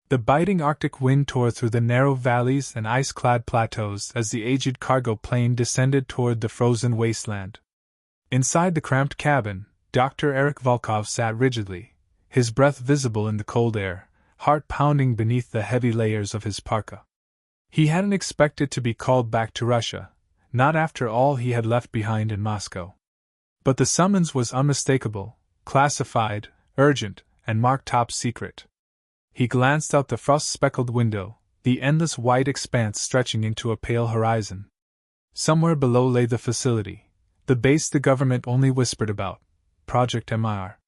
The biting Arctic wind tore through the narrow valleys and ice-clad plateaus as the aged cargo plane descended toward the frozen wasteland. Inside the cramped cabin, Dr. Erik Volkov sat rigidly, his breath visible in the cold air, heart pounding beneath the heavy layers of his parka. He hadn't expected to be called back to Russia, not after all he had left behind in Moscow. But the summons was unmistakable, classified, urgent, and marked top secret. He glanced out the frost-speckled window, the endless white expanse stretching into a pale horizon. Somewhere below lay the facility, the base the government only whispered about, Project MIR.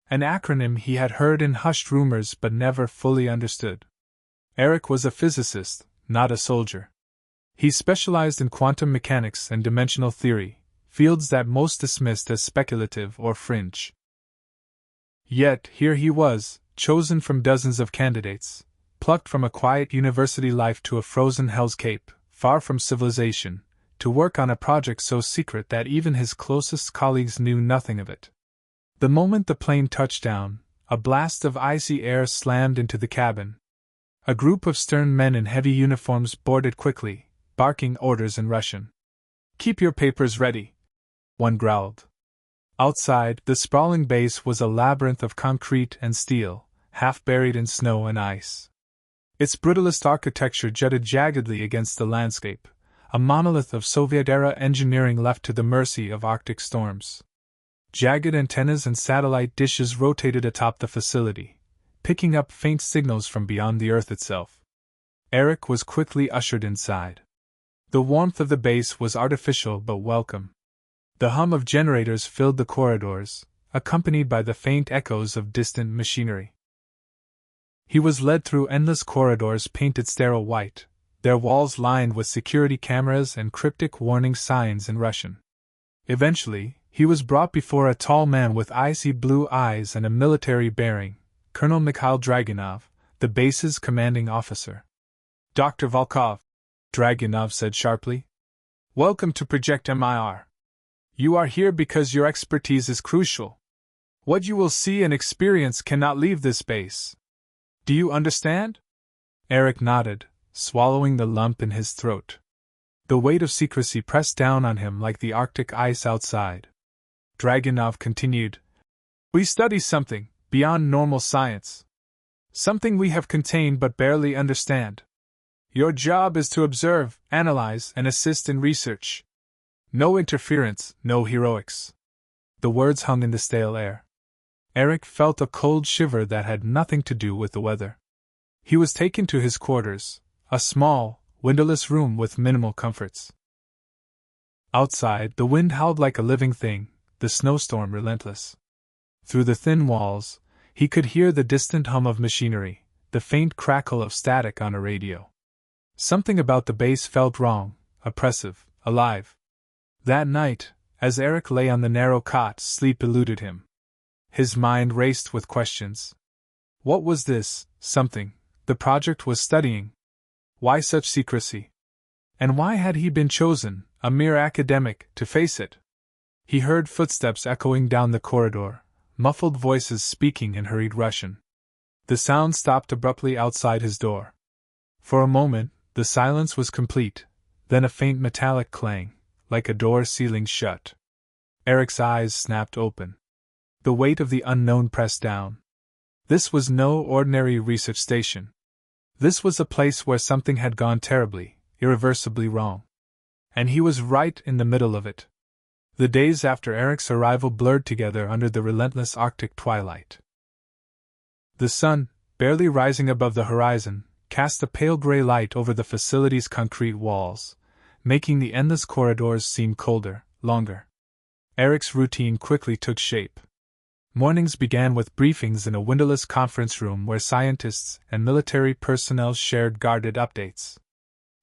An acronym he had heard in hushed rumors but never fully understood. Erik was a physicist, not a soldier. He specialized in quantum mechanics and dimensional theory, fields that most dismissed as speculative or fringe. Yet here he was, chosen from dozens of candidates, plucked from a quiet university life to a frozen Hell's Cape, far from civilization, to work on a project so secret that even his closest colleagues knew nothing of it. The moment the plane touched down, a blast of icy air slammed into the cabin. A group of stern men in heavy uniforms boarded quickly, barking orders in Russian. "Keep your papers ready," one growled. Outside, the sprawling base was a labyrinth of concrete and steel, half buried in snow and ice. Its brutalist architecture jutted jaggedly against the landscape, a monolith of Soviet-era engineering left to the mercy of Arctic storms. Jagged antennas and satellite dishes rotated atop the facility, picking up faint signals from beyond the Earth itself. Erik was quickly ushered inside. The warmth of the base was artificial but welcome. The hum of generators filled the corridors, accompanied by the faint echoes of distant machinery. He was led through endless corridors painted sterile white, their walls lined with security cameras and cryptic warning signs in Russian. Eventually, he was brought before a tall man with icy blue eyes and a military bearing, Colonel Mikhail Dragunov, the base's commanding officer. "Dr. Volkov," Dragunov said sharply. "Welcome to Project MIR. You are here because your expertise is crucial. What you will see and experience cannot leave this base. Do you understand?" Erik nodded, swallowing the lump in his throat. The weight of secrecy pressed down on him like the Arctic ice outside. Dragunov continued, "We study something beyond normal science. Something we have contained but barely understand. Your job is to observe, analyze, and assist in research. No interference, no heroics." The words hung in the stale air. Erik felt a cold shiver that had nothing to do with the weather. He was taken to his quarters, a small, windowless room with minimal comforts. Outside, the wind howled like a living thing, the snowstorm relentless. Through the thin walls, he could hear the distant hum of machinery, the faint crackle of static on a radio. Something about the base felt wrong, oppressive, alive. That night, as Erik lay on the narrow cot, sleep eluded him. His mind raced with questions. What was this something the project was studying? Why such secrecy? And why had he been chosen, a mere academic, to face it? He heard footsteps echoing down the corridor, muffled voices speaking in hurried Russian. The sound stopped abruptly outside his door. For a moment, the silence was complete, then a faint metallic clang, like a door sealing shut. Erik's eyes snapped open. The weight of the unknown pressed down. This was no ordinary research station. This was a place where something had gone terribly, irreversibly wrong. And he was right in the middle of it. The days after Erik's arrival blurred together under the relentless Arctic twilight. The sun, barely rising above the horizon, cast a pale gray light over the facility's concrete walls, making the endless corridors seem colder, longer. Erik's routine quickly took shape. Mornings began with briefings in a windowless conference room where scientists and military personnel shared guarded updates.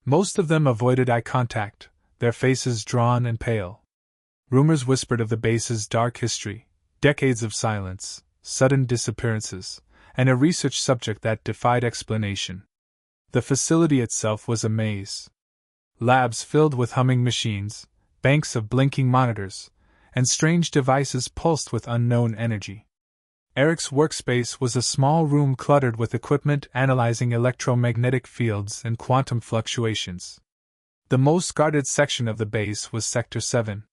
Most of them avoided eye contact, their faces drawn and pale. Rumors whispered of the base's dark history, decades of silence, sudden disappearances, and a research subject that defied explanation. The facility itself was a maze. Labs filled with humming machines, banks of blinking monitors, and strange devices pulsed with unknown energy. Erik's workspace was a small room cluttered with equipment analyzing electromagnetic fields and quantum fluctuations. The most guarded section of the base was Sector 7.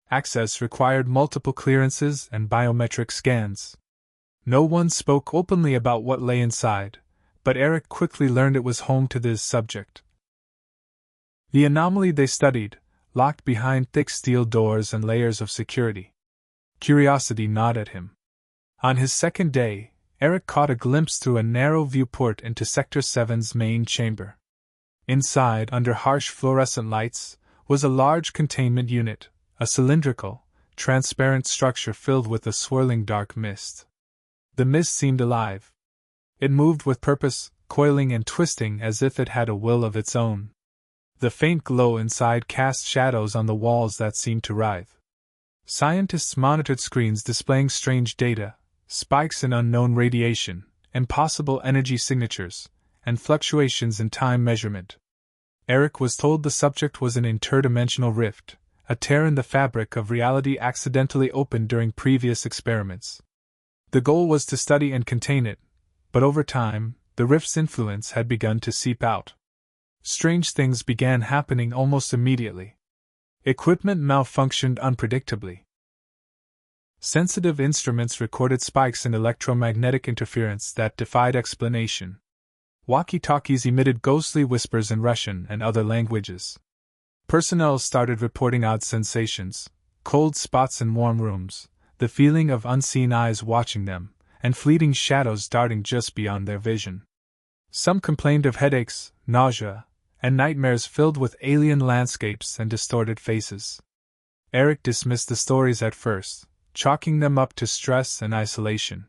Access required multiple clearances and biometric scans. No one spoke openly about what lay inside, but Erik quickly learned it was home to this subject. The anomaly they studied, locked behind thick steel doors and layers of security. Curiosity gnawed at him. On his second day, Erik caught a glimpse through a narrow viewport into Sector 7's main chamber. Inside, under harsh fluorescent lights, was a large containment unit, a cylindrical, transparent structure filled with a swirling dark mist. The mist seemed alive. It moved with purpose, coiling and twisting as if it had a will of its own. The faint glow inside cast shadows on the walls that seemed to writhe. Scientists monitored screens displaying strange data, spikes in unknown radiation, impossible energy signatures, and fluctuations in time measurement. Erik was told the subject was an interdimensional rift, a tear in the fabric of reality accidentally opened during previous experiments. The goal was to study and contain it, but over time, the rift's influence had begun to seep out. Strange things began happening almost immediately. Equipment malfunctioned unpredictably. Sensitive instruments recorded spikes in electromagnetic interference that defied explanation. Walkie-talkies emitted ghostly whispers in Russian and other languages. Personnel started reporting odd sensations, cold spots in warm rooms, the feeling of unseen eyes watching them, and fleeting shadows darting just beyond their vision. Some complained of headaches, nausea, and nightmares filled with alien landscapes and distorted faces. Erik dismissed the stories at first, chalking them up to stress and isolation.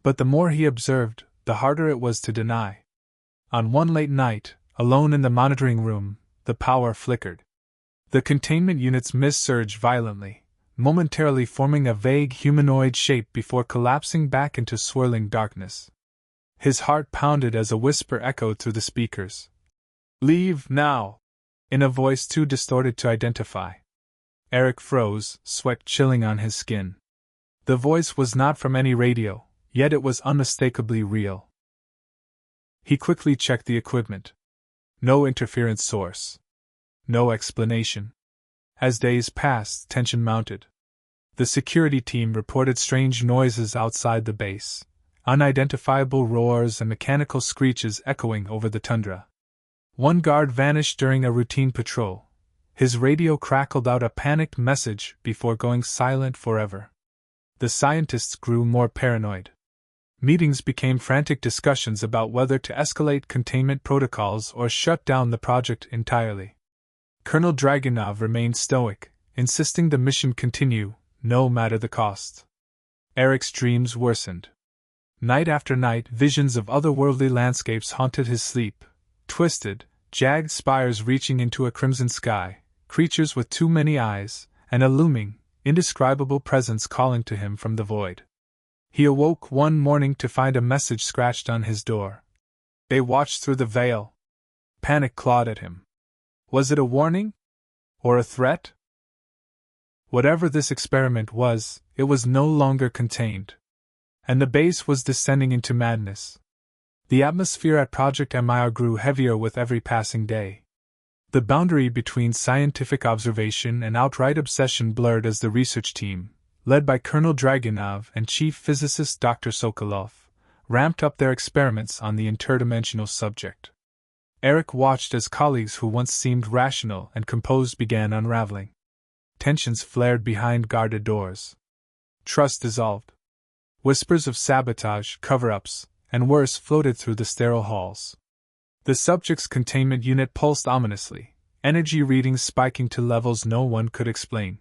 But the more he observed, the harder it was to deny. On one late night, alone in the monitoring room, the power flickered. The containment unit's mist surged violently, momentarily forming a vague humanoid shape before collapsing back into swirling darkness. His heart pounded as a whisper echoed through the speakers. "Leave now!" in a voice too distorted to identify. Erik froze, sweat chilling on his skin. The voice was not from any radio, yet it was unmistakably real. He quickly checked the equipment. No interference source. No explanation. As days passed, tension mounted. The security team reported strange noises outside the base, unidentifiable roars and mechanical screeches echoing over the tundra. One guard vanished during a routine patrol. His radio crackled out a panicked message before going silent forever. The scientists grew more paranoid. Meetings became frantic discussions about whether to escalate containment protocols or shut down the project entirely. Colonel Dragunov remained stoic, insisting the mission continue, no matter the cost. Erik's dreams worsened. Night after night, visions of otherworldly landscapes haunted his sleep, twisted, jagged spires reaching into a crimson sky, creatures with too many eyes, and a looming, indescribable presence calling to him from the void. He awoke one morning to find a message scratched on his door. "They watched through the veil." Panic clawed at him. Was it a warning? Or a threat? Whatever this experiment was, it was no longer contained. And the base was descending into madness. The atmosphere at Project MIR grew heavier with every passing day. The boundary between scientific observation and outright obsession blurred as the research team, led by Colonel Dragunov and Chief Physicist Dr. Sokolov, ramped up their experiments on the interdimensional subject. Erik watched as colleagues who once seemed rational and composed began unraveling. Tensions flared behind guarded doors. Trust dissolved. Whispers of sabotage, cover-ups, and worse floated through the sterile halls. The subject's containment unit pulsed ominously, energy readings spiking to levels no one could explain.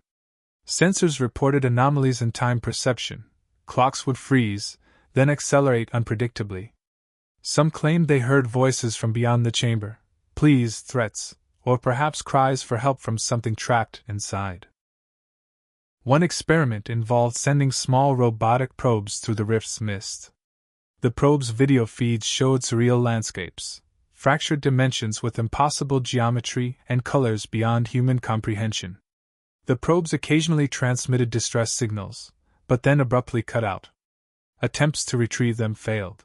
Sensors reported anomalies in time perception. Clocks would freeze, then accelerate unpredictably. Some claimed they heard voices from beyond the chamber, pleas, threats, or perhaps cries for help from something trapped inside. One experiment involved sending small robotic probes through the rift's mist. The probe's video feeds showed surreal landscapes, fractured dimensions with impossible geometry and colors beyond human comprehension. The probes occasionally transmitted distress signals, but then abruptly cut out. Attempts to retrieve them failed.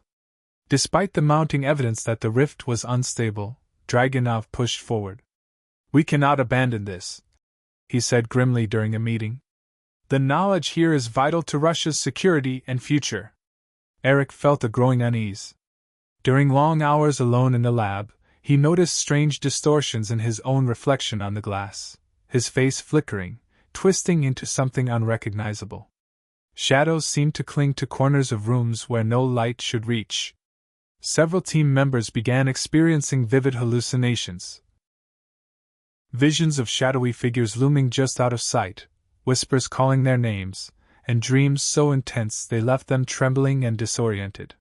Despite the mounting evidence that the rift was unstable, Dragunov pushed forward. "We cannot abandon this," he said grimly during a meeting. "The knowledge here is vital to Russia's security and future." Erik felt a growing unease. During long hours alone in the lab, he noticed strange distortions in his own reflection on the glass, his face flickering, twisting into something unrecognizable. Shadows seemed to cling to corners of rooms where no light should reach. Several team members began experiencing vivid hallucinations. Visions of shadowy figures looming just out of sight, whispers calling their names, and dreams so intense they left them trembling and disoriented.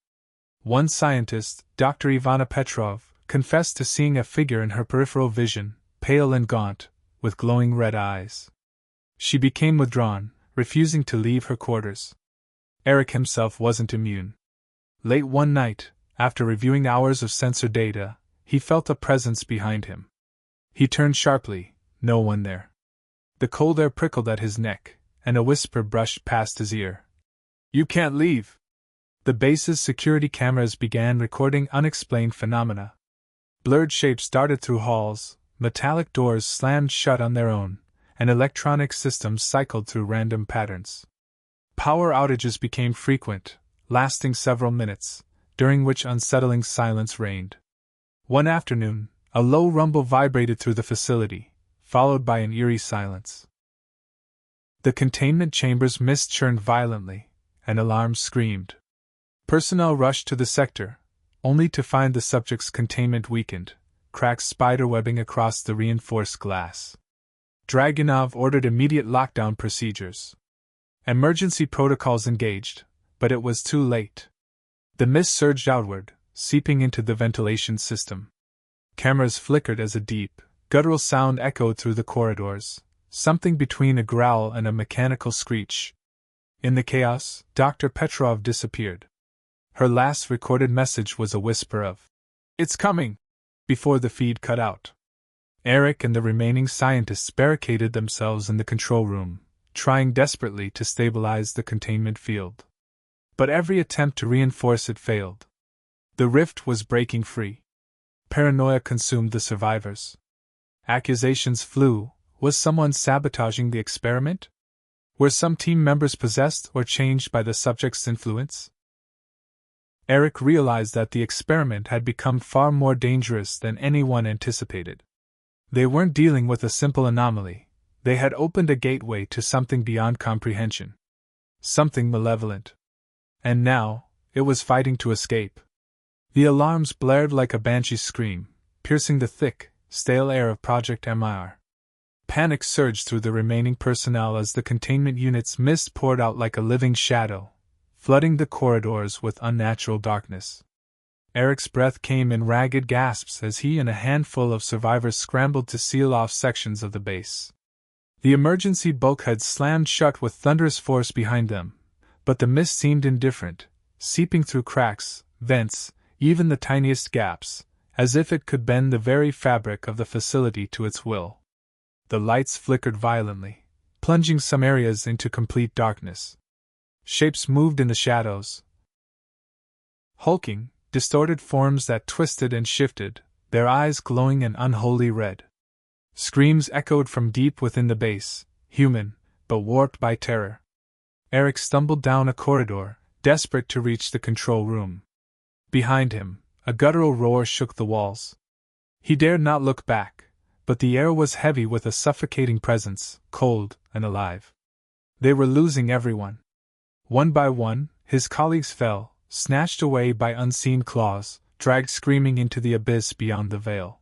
One scientist, Dr. Ivana Petrov, confessed to seeing a figure in her peripheral vision, pale and gaunt, with glowing red eyes. She became withdrawn, refusing to leave her quarters. Erik himself wasn't immune. Late one night, after reviewing hours of sensor data, he felt a presence behind him. He turned sharply, no one there. The cold air prickled at his neck, and a whisper brushed past his ear. "You can't leave!" The base's security cameras began recording unexplained phenomena. Blurred shapes darted through halls, metallic doors slammed shut on their own, and electronic systems cycled through random patterns. Power outages became frequent, lasting several minutes, during which unsettling silence reigned. One afternoon, a low rumble vibrated through the facility, followed by an eerie silence. The containment chamber's mist churned violently, and alarms screamed. Personnel rushed to the sector, only to find the subject's containment weakened, cracks spiderwebbing across the reinforced glass. Dragunov ordered immediate lockdown procedures. Emergency protocols engaged, but it was too late. The mist surged outward, seeping into the ventilation system. Cameras flickered as a deep, guttural sound echoed through the corridors, something between a growl and a mechanical screech. In the chaos, Dr. Petrov disappeared. Her last recorded message was a whisper of, "It's coming!" before the feed cut out. Erik and the remaining scientists barricaded themselves in the control room, trying desperately to stabilize the containment field. But every attempt to reinforce it failed. The rift was breaking free. Paranoia consumed the survivors. Accusations flew. Was someone sabotaging the experiment? Were some team members possessed or changed by the subject's influence? Erik realized that the experiment had become far more dangerous than anyone anticipated. They weren't dealing with a simple anomaly, they had opened a gateway to something beyond comprehension. Something malevolent. And now, it was fighting to escape. The alarms blared like a banshee's scream, piercing the thick, stale air of Project MIR. Panic surged through the remaining personnel as the containment unit's mist poured out like a living shadow, flooding the corridors with unnatural darkness. Erik's breath came in ragged gasps as he and a handful of survivors scrambled to seal off sections of the base. The emergency bulkheads slammed shut with thunderous force behind them, but the mist seemed indifferent, seeping through cracks, vents, even the tiniest gaps, as if it could bend the very fabric of the facility to its will. The lights flickered violently, plunging some areas into complete darkness. Shapes moved in the shadows. Hulking, distorted forms that twisted and shifted, their eyes glowing an unholy red. Screams echoed from deep within the base, human, but warped by terror. Erik stumbled down a corridor, desperate to reach the control room. Behind him, a guttural roar shook the walls. He dared not look back, but the air was heavy with a suffocating presence, cold and alive. They were losing everyone. One by one, his colleagues fell, snatched away by unseen claws, dragged screaming into the abyss beyond the veil.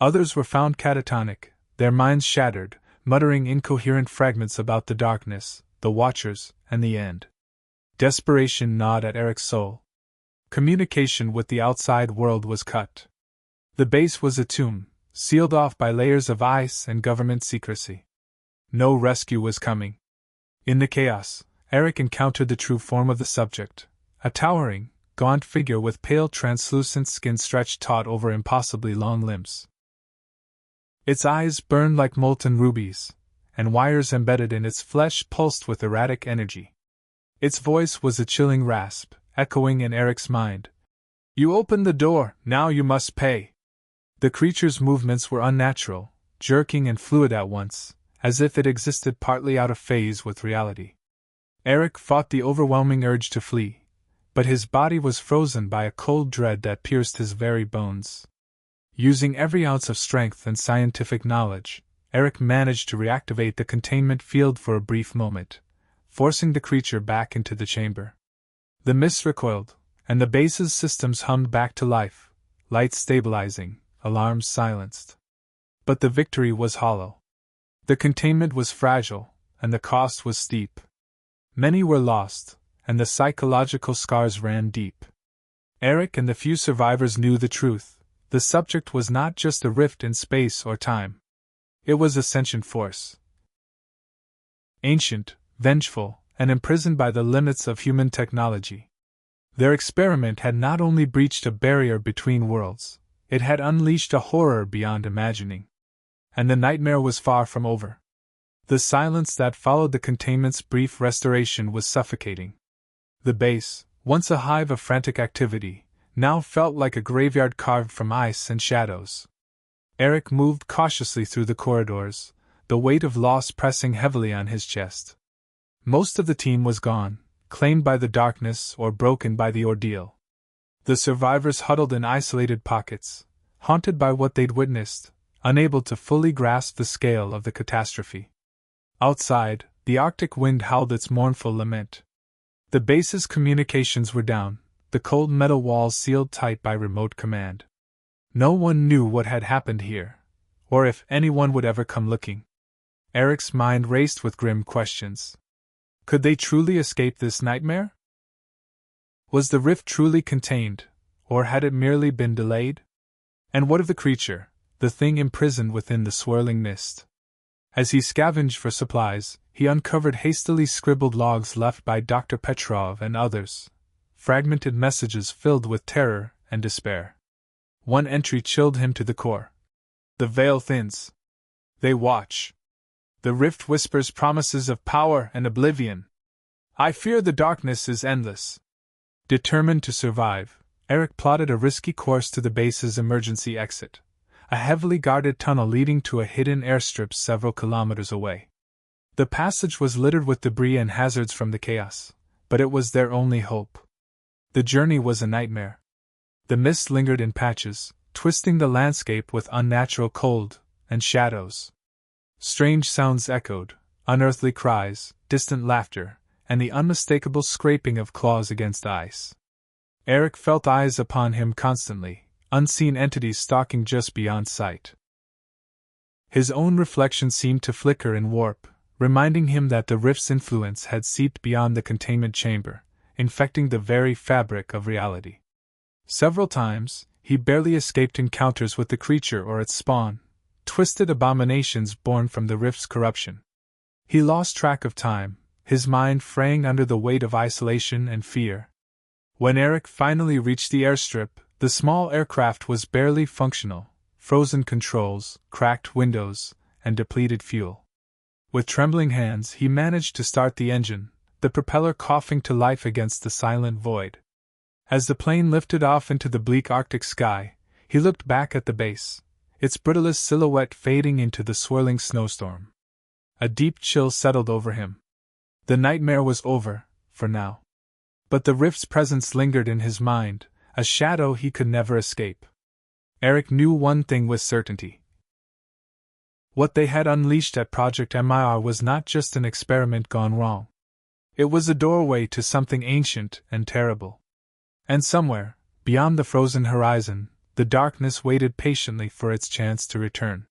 Others were found catatonic, their minds shattered, muttering incoherent fragments about the darkness, the Watchers, and the end. Desperation gnawed at Erik's soul. Communication with the outside world was cut. The base was a tomb, sealed off by layers of ice and government secrecy. No rescue was coming. In the chaos, Erik encountered the true form of the subject, a towering, gaunt figure with pale translucent skin stretched taut over impossibly long limbs. Its eyes burned like molten rubies, and wires embedded in its flesh pulsed with erratic energy. Its voice was a chilling rasp, echoing in Erik's mind. "You opened the door, now you must pay." The creature's movements were unnatural, jerking and fluid at once, as if it existed partly out of phase with reality. Erik fought the overwhelming urge to flee, but his body was frozen by a cold dread that pierced his very bones. Using every ounce of strength and scientific knowledge, Erik managed to reactivate the containment field for a brief moment, forcing the creature back into the chamber. The mist recoiled, and the base's systems hummed back to life, lights stabilizing, alarms silenced. But the victory was hollow. The containment was fragile, and the cost was steep. Many were lost, and the psychological scars ran deep. Erik and the few survivors knew the truth. The subject was not just a rift in space or time. It was a sentient force. Ancient, vengeful, and imprisoned by the limits of human technology. Their experiment had not only breached a barrier between worlds, it had unleashed a horror beyond imagining. And the nightmare was far from over. The silence that followed the containment's brief restoration was suffocating. The base, once a hive of frantic activity, now felt like a graveyard carved from ice and shadows. Erik moved cautiously through the corridors, the weight of loss pressing heavily on his chest. Most of the team was gone, claimed by the darkness or broken by the ordeal. The survivors huddled in isolated pockets, haunted by what they'd witnessed, unable to fully grasp the scale of the catastrophe. Outside, the Arctic wind howled its mournful lament. The base's communications were down, the cold metal walls sealed tight by remote command. No one knew what had happened here, or if anyone would ever come looking. Erik's mind raced with grim questions. Could they truly escape this nightmare? Was the rift truly contained, or had it merely been delayed? And what of the creature, the thing imprisoned within the swirling mist? As he scavenged for supplies, he uncovered hastily scribbled logs left by Dr. Petrov and others, fragmented messages filled with terror and despair. One entry chilled him to the core. The veil thins. They watch. The rift whispers promises of power and oblivion. I fear the darkness is endless. Determined to survive, Erik plotted a risky course to the base's emergency exit, a heavily guarded tunnel leading to a hidden airstrip several kilometers away. The passage was littered with debris and hazards from the chaos, but it was their only hope. The journey was a nightmare. The mist lingered in patches, twisting the landscape with unnatural cold and shadows. Strange sounds echoed, unearthly cries, distant laughter, and the unmistakable scraping of claws against ice. Erik felt eyes upon him constantly, unseen entities stalking just beyond sight. His own reflection seemed to flicker and warp, reminding him that the rift's influence had seeped beyond the containment chamber, infecting the very fabric of reality. Several times, he barely escaped encounters with the creature or its spawn, twisted abominations born from the rift's corruption. He lost track of time, his mind fraying under the weight of isolation and fear. When Erik finally reached the airstrip, the small aircraft was barely functional, frozen controls, cracked windows, and depleted fuel. With trembling hands, he managed to start the engine, the propeller coughing to life against the silent void. As the plane lifted off into the bleak Arctic sky, he looked back at the base, its brittlest silhouette fading into the swirling snowstorm. A deep chill settled over him. The nightmare was over, for now. But the rift's presence lingered in his mind, a shadow he could never escape. Erik knew one thing with certainty. What they had unleashed at Project MIR was not just an experiment gone wrong. It was a doorway to something ancient and terrible. And somewhere, beyond the frozen horizon, the darkness waited patiently for its chance to return.